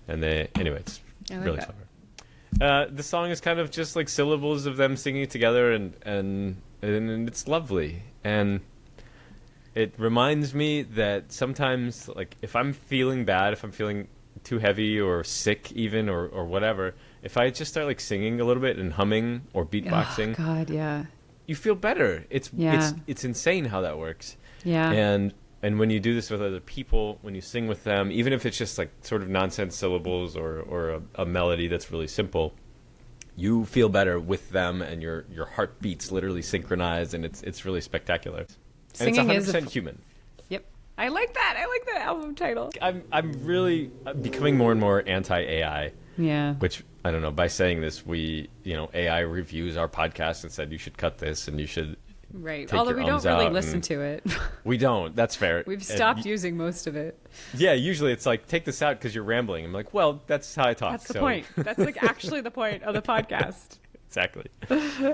And it's really clever. The song is kind of just like syllables of them singing together, and it's lovely. And it reminds me that sometimes, like, if I'm feeling bad, if I'm feeling too heavy or sick even or whatever, if I just start like singing a little bit and humming or beatboxing,
oh, God, yeah,
you feel better. It's insane how that works.
Yeah.
And when you do this with other people, when you sing with them, even if it's just like sort of nonsense syllables or a melody that's really simple, you feel better with them, and your heart beats literally synchronize, and it's really spectacular.
Singing
and it's 100% human.
Yep. I like that album title.
I'm really becoming more and more anti-AI.
Yeah.
Which, I don't know, by saying this, AI reviews our podcast and said you should cut this and you should
although we don't really listen to it.
We don't. That's fair.
We've stopped using most of it.
Yeah, usually it's like, take this out because you're rambling. I'm like, well, that's how I talk.
That's the point. That's like actually the point of the podcast.
Exactly.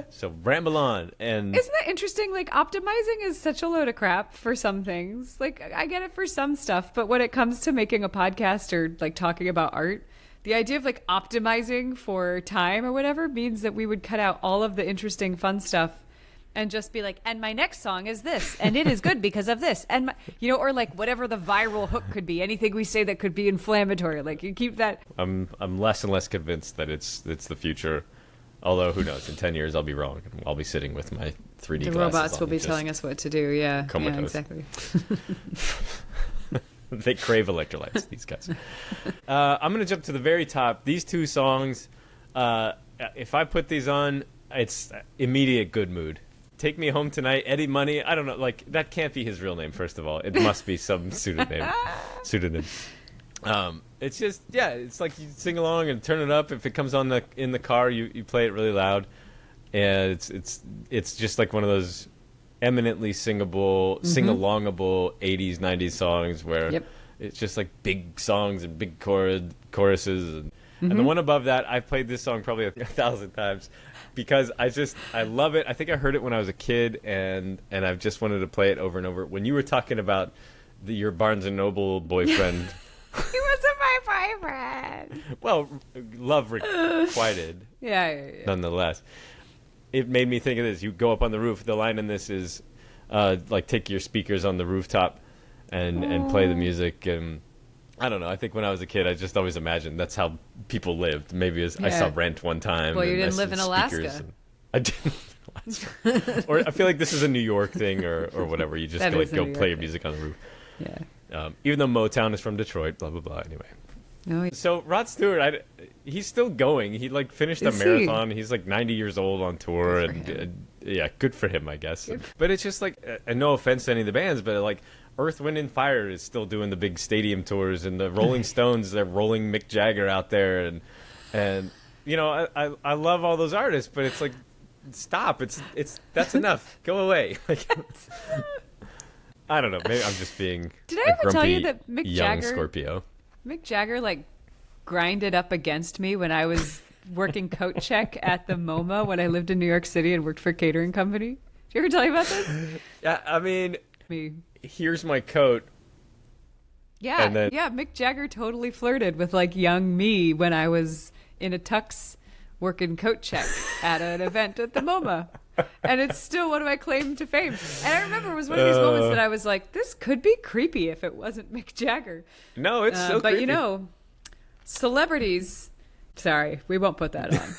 So ramble on. And
isn't that interesting? Like, optimizing is such a load of crap for some things. Like, I get it for some stuff, but when it comes to making a podcast or like talking about art, the idea of like optimizing for time or whatever means that we would cut out all of the interesting, fun stuff and just be like, and my next song is this, and it is good because of this, and or like whatever the viral hook could be, anything we say that could be inflammatory. Like, you keep that.
I'm less and less convinced that it's the future. Although, who knows? In 10 years, I'll be wrong. I'll be sitting with my 3D glasses.
The robots will be telling us what to do. Yeah,
comatose.
Yeah, exactly.
They crave electrolytes, these guys. I'm going to jump to the very top. These two songs, if I put these on, it's immediate good mood. Take Me Home Tonight, Eddie Money. I don't know. Like, that can't be his real name, first of all. It must be some pseudonym. It's just, it's like you sing along and turn it up. If it comes on in the car, you play it really loud. And it's just like one of those eminently singable, sing-alongable 80s, 90s songs where it's just like big songs and big choruses. And the one above that, I've played this song probably 1,000 times because I love it. I think I heard it when I was a kid, and I've just wanted to play it over and over. When you were talking about your Barnes & Noble boyfriend...
He wasn't my boyfriend.
Well, love requited.
Yeah.
Nonetheless. It made me think of this. You go up on the roof. The line in this is, like, take your speakers on the rooftop and play the music. And I don't know. I think when I was a kid, I just always imagined that's how people lived. Maybe I saw Rent one time.
Well, you didn't live in Alaska.
I didn't live in Alaska. Or I feel like this is a New York thing or whatever. You just go play your music on the roof.
Yeah.
Even though Motown is from Detroit, blah, blah, blah. Anyway.
Oh, yeah.
So Rod Stewart, he's still going. He like finished a marathon. He's like 90 years old on tour, and yeah, good for him, I guess. But it's just like, and no offense to any of the bands, but like Earth, Wind and Fire is still doing the big stadium tours, and the Rolling Stones, they're rolling Mick Jagger out there, and you know, I love all those artists, but it's like, stop, it's that's enough, go away. Like, I don't know, maybe I'm just being
Did I ever tell you that Mick
young
Jagger
Scorpio.
Mick Jagger like grinded up against me when I was working coat check at the MoMA when I lived in New York City and worked for a catering company? Did you ever tell you about this?
Yeah, I mean,
Me.
here's my coat.
Yeah,
And then-
yeah. Mick Jagger totally flirted with like young me when I was in a tux working coat check at an event at the MoMA. And it's still one of my claim to fame. And I remember it was one of these moments that I was like, this could be creepy if it wasn't Mick Jagger.
No, it's so
but
creepy.
you know, celebrities. Sorry, we won't put that on.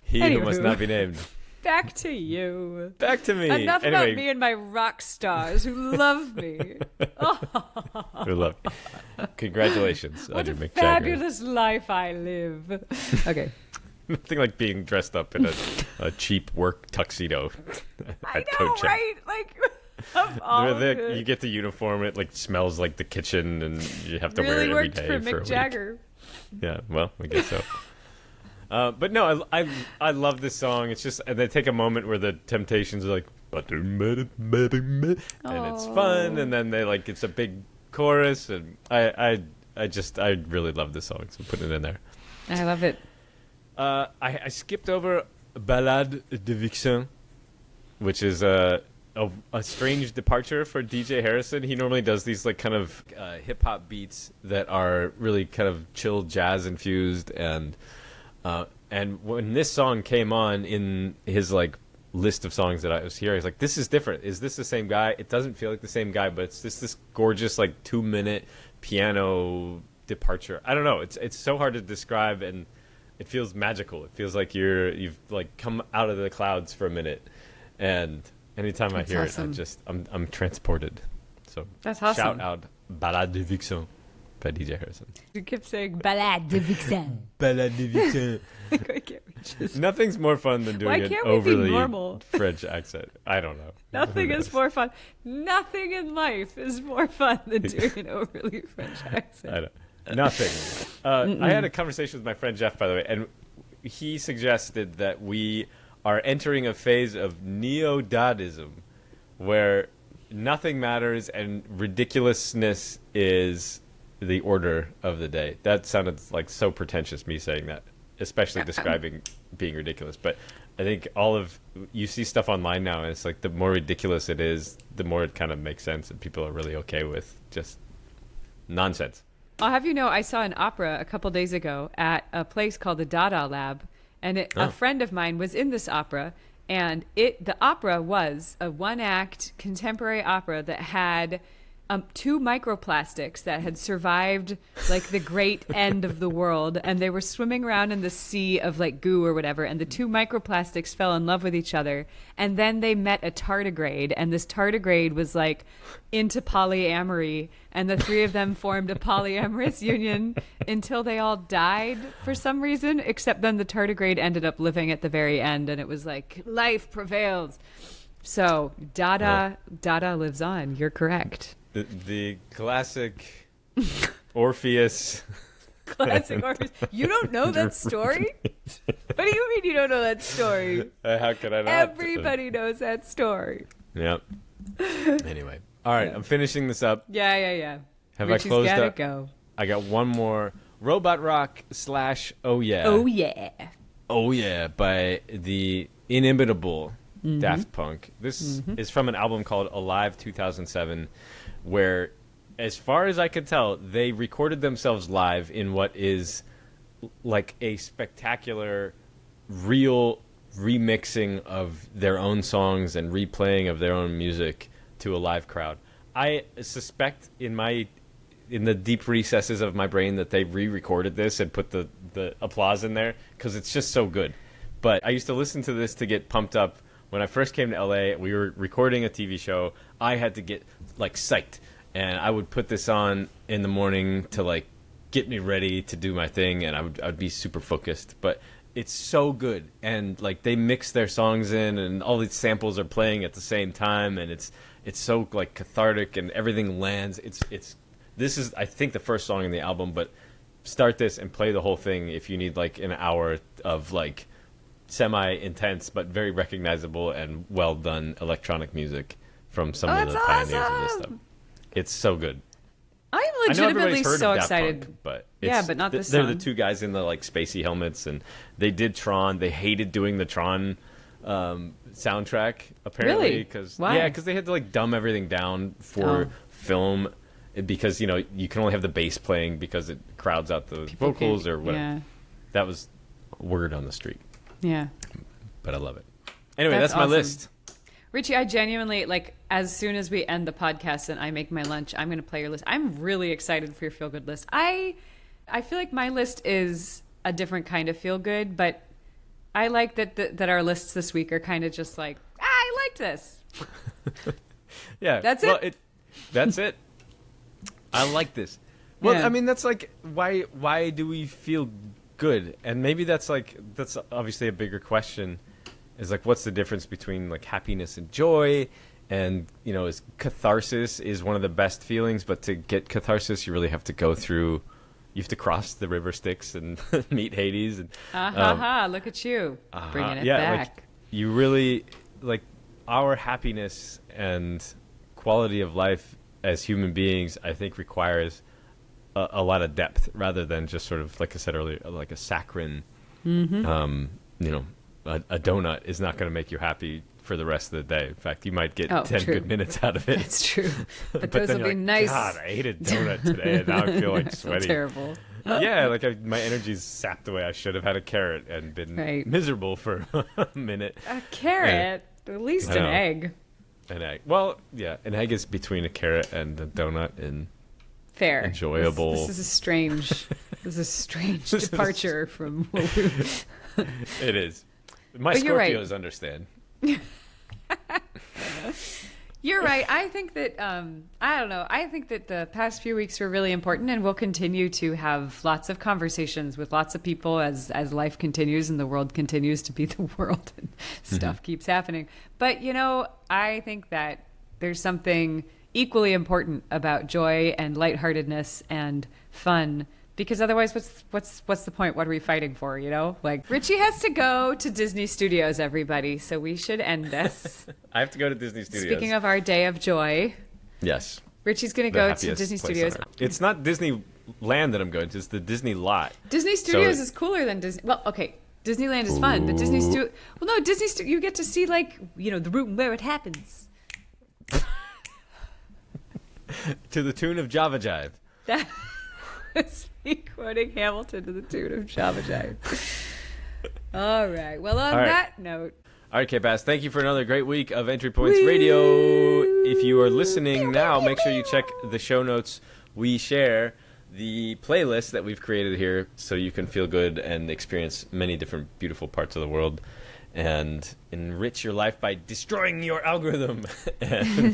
He who must
Anywho.
not be named.
Back to you.
Back to me.
Enough
Anyway,
about me and my rock stars who love me.
we love you. Congratulations on
What a
your Mick
fabulous life I live. Okay.
Jagger. Nothing like being dressed up in a cheap work tuxedo
I
at
know,
coat check.
right? Like, of all
You get the uniform, it like smells like the kitchen, and you have to wear
really
it every
worked
day
for
a
Mick
week.
Jagger.
Yeah, well, I guess so. But no, I love this song. It's just, and they take a moment where the Temptations are like, and it's fun, and then they like, it's a big chorus, and I really love this song, so putting it in there.
I love it.
I skipped over Ballade de Vixen, which is a strange departure for DJ Harrison. He normally does these like kind of hip hop beats that are really kind of chill jazz infused, and when this song came on in his like list of songs that I was hearing, I was like, this is different. Is this the same guy? It doesn't feel like the same guy, but it's just this gorgeous like 2-minute piano departure. I don't know. It's so hard to describe, and it feels magical. It feels like you've like come out of the clouds for a minute, and anytime I
That's
hear
awesome.
it, I'm transported. So
That's awesome.
shout out Ballade de Vixen by DJ Harrison.
You kept saying Ballade de Vixen.
Ballade de Vixen.
Why can't we just...
Nothing's more fun than
Why
doing an
can't we be
overly
normal?
French accent. I don't know.
Nothing
Who
is
knows?
more fun. Nothing in life is more fun than doing an overly French accent.
I don't. Nothing. I had a conversation with my friend Jeff, by the way, and he suggested that we are entering a phase of neo-Dadaism, where nothing matters and ridiculousness is the order of the day. That sounded like so pretentious, me saying that, especially describing being ridiculous. But I think you see stuff online now, and it's like the more ridiculous it is, the more it kind of makes sense, and people are really okay with just nonsense.
I'll have you know, I saw an opera a couple days ago at a place called the Dada Lab, and a friend of mine was in this opera, and the opera was a one-act contemporary opera that had 2 microplastics that had survived like the great end of the world, and they were swimming around in the sea of like goo or whatever, and the 2 microplastics fell in love with each other, and then they met a tardigrade, and this tardigrade was like into polyamory, and the 3 of them formed a polyamorous union until they all died for some reason, except then the tardigrade ended up living at the very end, and it was like life prevails. So Dada lives on. You're correct.
The classic Orpheus.
Classic Orpheus. You don't know that story? What do you mean you don't know that story?
How could I not?
Everybody knows that story.
Yep. Anyway. All right, I'm finishing this up.
Yeah.
Have
Richie's
I closed
gotta
up?
go.
I got one more. Robot Rock / Oh Yeah.
Oh yeah.
Oh Yeah by the inimitable Daft Punk. This is from an album called Alive 2007, where, as far as I could tell, they recorded themselves live in what is like a spectacular, real remixing of their own songs and replaying of their own music to a live crowd. I suspect in the deep recesses of my brain that they re-recorded this and put the applause in there because it's just so good. But I used to listen to this to get pumped up. When I first came to LA, we were recording a TV show. I had to get like psyched, and I would put this on in the morning to like get me ready to do my thing, and I'd be super focused. But it's so good, and like they mix their songs in, and all these samples are playing at the same time, and it's so like cathartic, and everything lands. This is, I think, the first song in the album, but start this and play the whole thing if you need like an hour of like semi-intense but very recognizable and well done electronic music from some of the pioneers of this stuff. It's so good.
I'm legitimately so excited.
Punk, but
but not this
They're
song.
the two guys in the like spacey helmets, and they did Tron. They hated doing the Tron soundtrack apparently
Really?
because
Why?
because they had to like dumb everything down for film. Because, you know, you can only have the bass playing because it crowds out the vocals or whatever.
Yeah.
That was word on the street.
Yeah.
But I love it. Anyway, that's my
awesome.
list.
Richie, I genuinely, like, as soon as we end the podcast and I make my lunch, I'm going to play your list. I'm really excited for your feel-good list. I feel like my list is a different kind of feel-good, but I like that our lists this week are kind of just like, I liked this.
Yeah.
That's
well,
it?
That's it. I like this. Well,
Yeah.
I mean, that's like, why do we feel good? And maybe that's obviously a bigger question, is like, what's the difference between like happiness and joy? And, you know, is catharsis is one of the best feelings, but to get catharsis, you really have to go through, you have to cross the river Styx and meet Hades. And
Look at you. Bringing it
yeah,
back.
like, you really, like, our happiness and quality of life as human beings, I think, requires a lot of depth rather than just sort of, like I said earlier, like a saccharine. You know, a donut is not going to make you happy for the rest of the day. In fact, you might get 10
true.
good minutes out of it.
That's true. But
But
those
then
will
you're
be
like,
nice.
God, I ate a donut today, and now I feel like
I feel
sweaty.
terrible.
Yeah, like my energy's sapped away. I should have had a carrot and been miserable for a minute.
A carrot? At least
I
an
know.
egg.
An egg. Well, yeah, an egg is between a carrot and a donut, and
Fair.
enjoyable.
This is a strange departure from what we...
It is. My
But you're right.
Scorpios understand.
You're right. I think that, I don't know. I think that the past few weeks were really important, and we'll continue to have lots of conversations with lots of people as life continues and the world continues to be the world and stuff keeps happening. But, you know, I think that there's something equally important about joy and lightheartedness and fun, because otherwise what's the point? What are we fighting for, you know? Like, Richie has to go to Disney Studios, everybody, so we should end this.
I have to go to Disney Studios.
Speaking of our day of joy,
yes,
Richie's going to
the
go to
happiest
Disney
place
Studios.
on Earth. It's not Disneyland that I'm going to. It's the Disney lot.
Disney Studios is cooler than Disney. Well, okay, Disneyland is fun, but Disney Studios. Well, no, Disney Studios. You get to see, like, you know, the route and where it happens.
To the tune of Java Jive.
That was me quoting Hamilton to the tune of Java Jive. All right. Well, on that note.
All right, K-Bass, thank you for another great week of Entry Points Radio. If you are listening now, make sure you check the show notes. We share the playlist that we've created here so you can feel good and experience many different beautiful parts of the world and enrich your life by destroying your algorithm and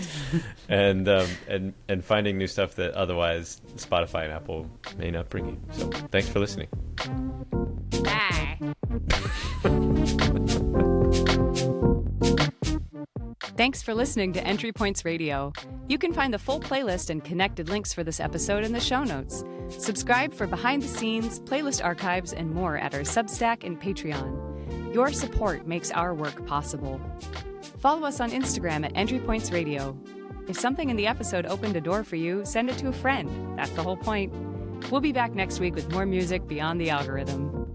finding new stuff that otherwise Spotify and Apple may not bring you. So thanks for listening.
Bye. Thanks for listening to Entry Points Radio. You can find the full playlist and connected links for this episode in the show notes. Subscribe for behind the scenes, playlist archives, and more at our Substack and Patreon. Your support makes our work possible. Follow us on Instagram at Entry Points Radio. If something in the episode opened a door for you, send it to a friend. That's the whole point. We'll be back next week with more music beyond the algorithm.